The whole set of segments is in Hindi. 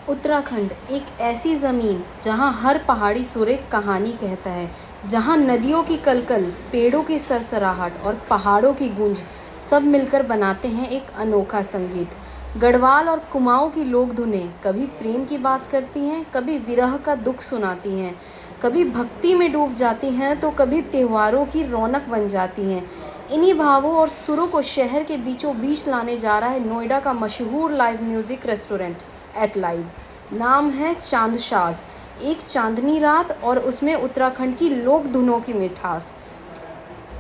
उत्तराखंड एक ऐसी ज़मीन जहाँ हर पहाड़ी सुर एक कहानी कहता है, जहाँ नदियों की कलकल, पेड़ों की सरसराहट और पहाड़ों की गूंज सब मिलकर बनाते हैं एक अनोखा संगीत। गढ़वाल और कुमाऊं की लोक धुनें कभी प्रेम की बात करती हैं, कभी विरह का दुख सुनाती हैं, कभी भक्ति में डूब जाती हैं तो कभी त्योहारों की रौनक बन जाती हैं। इन्हीं भावों और सुरों को शहर के बीचों बीच लाने जा रहा है नोएडा का मशहूर live music restaurant at live. नाम है चांदशाज़। एक चांदनी रात और उसमें उत्तराखंड की लोक धुनों की मिठास।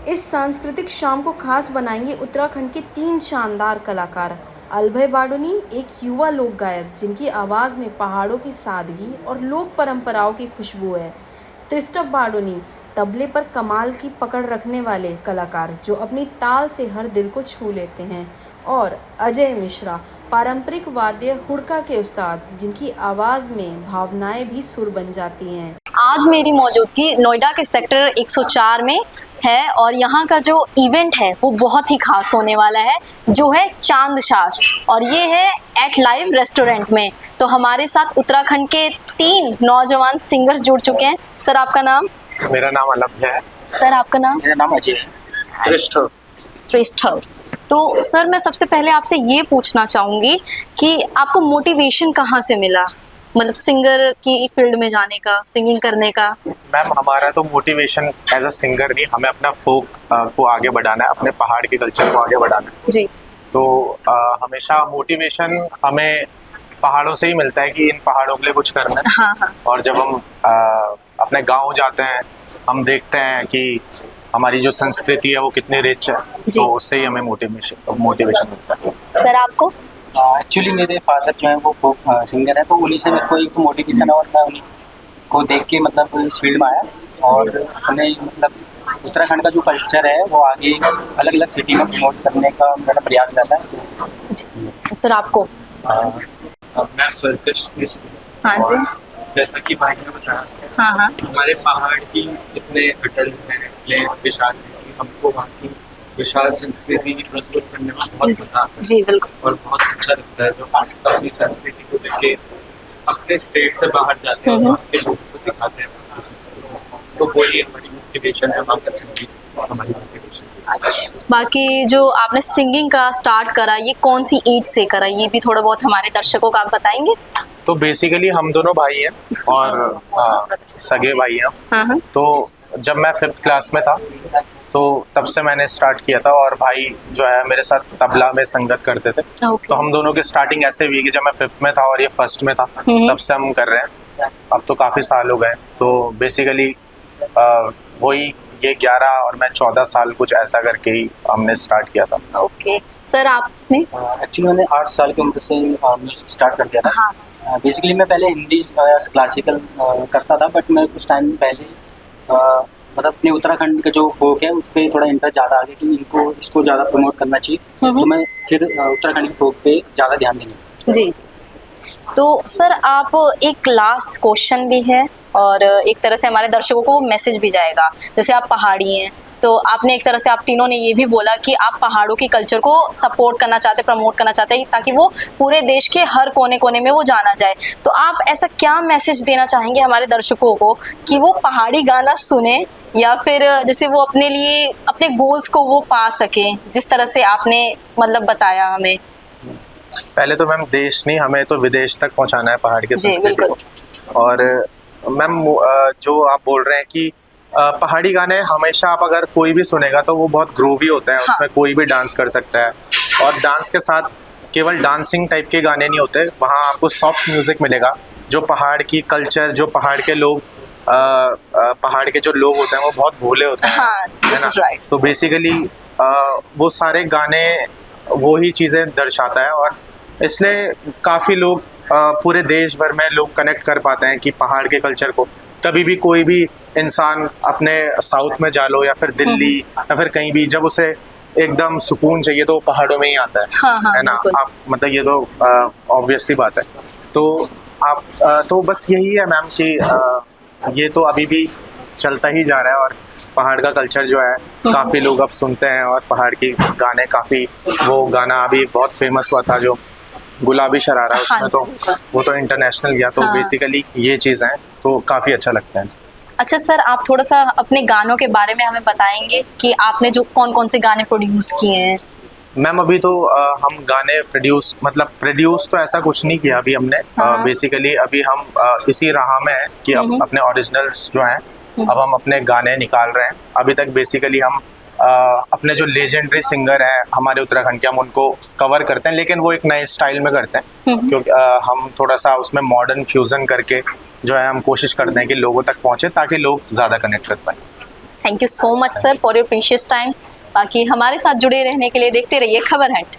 इस सांस्कृतिक शाम को खास बनाएंगे उत्तराखंड के 3 शानदार कलाकार। अलभय बाडुनी, एक युवा लोक गायक जिनकी आवाज़ में पहाड़ों की सादगी और लोक परंपराओं की खुशबू है। त्रिस्टव बाडुनी, तबले पर कमाल की पकड़ रखने वाले कलाकार जो अपनी ताल से हर दिल को छू लेते हैं। और अजय मिश्रा, पारंपरिक वाद्य हुड़का के उस्ताद जिनकी आवाज़ में भावनाएं भी सुर बन जाती हैं। आज मेरी मौजूदगी नोएडा के सेक्टर 104 में है और यहाँ का जो इवेंट है वो बहुत ही खास होने वाला है, जो है चांदशाज़, और ये है एट लाइव रेस्टोरेंट में। तो हमारे साथ उत्तराखंड के 3 नौजवान सिंगर्स जुड़ चुके हैं। सर, आपका नाम? मेरा नाम अलभ्य है। सर, आपका नाम? मेरा नाम अजय है। त्रिस्टव। तो सर, मैं सबसे पहले आपसे ये पूछना चाहूँगी कि आपको मोटिवेशन कहाँ से मिला, मतलब सिंगर की फील्ड में जाने का, सिंगिंग करने का? मैम, हमारा तो मोटिवेशन एज अ सिंगर नहीं, हमें अपना फोक को आगे बढ़ाना है, अपने पहाड़ के कल्चर को आगे बढ़ाना है। जी। तो हमेशा मोटिवेशन हमें पहाड़ों से ही मिलता है कि इन पहाड़ों के लिए कुछ करना है। हाँ हाँ। और जब हम अपने गाँव जाते हैं, हम देखते हैं कि हमारी जो संस्कृति है वो कितनी रिच है, तो उससे ही हमें मोटिवेशन मिलता है। सर, आपको? एक्चुअली मेरे फादर जो है वो फोक सिंगर है, तो उन्हीं से मेरे को एक तो मोटिवेशन है और मैं उन्हीं को देख के मतलब इस फील्ड में आया और उन्हें मतलब उत्तराखंड का जो कल्चर है वो आगे अलग अलग सिटी में प्रमोट करने का मेरा प्रयास रहता है। सर, आपको? मैं सर्कसिस्ट। हाँ जी। जैसा कि भाई ने बताया, हाँ हाँ, हमारे पहाड़ की कितने अटल हैं, विशाल हैं, हमको वहाँ की विशाल संस्कृति प्रस्तुत करने में बहुत मजा आता है। जी बिल्कुल। और बहुत अच्छा लगता है जब हम अपनी संस्कृति को देख के अपने स्टेट से बाहर जाते हैं, वहाँ के लोगों को दिखाते हैं अपनी संस्कृति। तो वही हमारी मोटिवेशन है, वहाँ का संगीत हमारी मोटिवेशन। बाकी जो आपने सिंगिंग का स्टार्ट करा, ये कौन सी एज से करा, ये भी थोड़ा बहुत हमारे दर्शकों को आप बताएंगे? तो बेसिकली हम दोनों भाई हैं और सगे भाई हैं। हाँ। तो जब मैं 5th क्लास में था तो तब से मैंने स्टार्ट किया था, और भाई जो है मेरे साथ तबला में संगत करते थे। तो हम दोनों की स्टार्टिंग ऐसे हुई कि जब मैं 5th में था और ये 1st में था, तब से हम कर रहे हैं। अब तो काफ़ी साल हो गए। तो बेसिकली वही ये 11 और मैं 14 साल कुछ ऐसा करके ही हमने स्टार्ट किया था। ओके। सर, आपने? एक्चुअली मैंने 8 साल की उम्र से म्यूजिक स्टार्ट कर दिया था। हाँ। बेसिकली मैं पहले हिंदी क्लासिकल करता था, बट मैं कुछ टाइम पहले मतलब अपने उत्तराखंड का जो फोक है उस पर थोड़ा इंटरेस्ट ज़्यादा आ गया कि इसको ज़्यादा प्रमोट करना चाहिए, तो मैं फिर उत्तराखंड के फोक पे ज़्यादा ध्यान देंगे। जी। तो सर, आप एक लास्ट क्वेश्चन भी है और एक तरह से हमारे दर्शकों को मैसेज भी जाएगा। जैसे आप पहाड़ी हैं, तो आपने एक तरह से आप तीनों ने ये भी बोला कि आप पहाड़ों की कल्चर को सपोर्ट करना चाहते, प्रमोट करना चाहते हैं ताकि वो पूरे देश के हर कोने कोने में वो जाना जाए। तो आप ऐसा क्या मैसेज देना चाहेंगे हमारे दर्शकों को कि वो पहाड़ी गाना सुने, या फिर जैसे वो अपने लिए अपने गोल्स को वो पा सकें, जिस तरह से आपने मतलब बताया हमें? पहले तो मैम देश नहीं, हमें तो विदेश तक पहुंचाना है पहाड़ के संस्कृति को। और मैम जो आप बोल रहे हैं कि पहाड़ी गाने हमेशा आप अगर कोई भी सुनेगा तो वो बहुत ग्रूवी होता है। हाँ। उसमें कोई भी डांस कर सकता है, और डांस के साथ केवल डांसिंग टाइप के गाने नहीं होते, वहाँ आपको सॉफ्ट म्यूजिक मिलेगा। जो पहाड़ की कल्चर, जो पहाड़ के लोग पहाड़ के जो लोग होते हैं वो बहुत भोले होते हैं। हाँ, है ना? तो बेसिकली वो सारे गाने वो ही चीज़ें दर्शाता है, और इसलिए काफ़ी लोग पूरे देश भर में लोग कनेक्ट कर पाते हैं कि पहाड़ के कल्चर को। कभी भी कोई भी इंसान अपने साउथ में जा लो या फिर दिल्ली या फिर कहीं भी, जब उसे एकदम सुकून चाहिए तो वो पहाड़ों में ही आता है। हाँ, है ना? आप मतलब ये तो ऑब्वियस सी बात है। तो आप तो बस यही है मैम कि ये तो अभी भी चलता ही जा रहा है, और पहाड़ का कल्चर जो है काफ़ी लोग अब सुनते हैं, और पहाड़ के गाने काफ़ी, वो गाना अभी बहुत फेमस हुआ था जो गुलाबी शरारा उसमें हाँ तो जी। वो तो इंटरनेशनल गया, तो हाँ। बेसिकली ये चीज़ है, तो काफ़ी अच्छा लगता है। अच्छा सर, आप थोड़ा सा अपने गानों के बारे में हमें बताएंगे कि आपने जो कौन कौन से गाने प्रोड्यूस किए हैं। मैम अभी तो हम गाने प्रोड्यूस तो ऐसा कुछ नहीं किया अभी हमने। हाँ। बेसिकली अभी हम इसी राह में हैं कि अब अपने ओरिजिनल्स जो हैं अब हम अपने गाने निकाल रहे हैं। अभी तक बेसिकली हम अपने जो लेजेंडरी सिंगर हैं हमारे उत्तराखंड के, हम उनको कवर करते हैं, लेकिन वो एक नए स्टाइल में करते हैं, क्योंकि हम थोड़ा सा उसमें मॉडर्न फ्यूजन करके जो है हम कोशिश करते हैं कि लोगों तक पहुंचे ताकि लोग ज़्यादा कनेक्ट कर पाएं। Thank you so much sir for your precious time. बाकी हमारे साथ जुड़े रहने के लिए देखते रहिए खबर हट।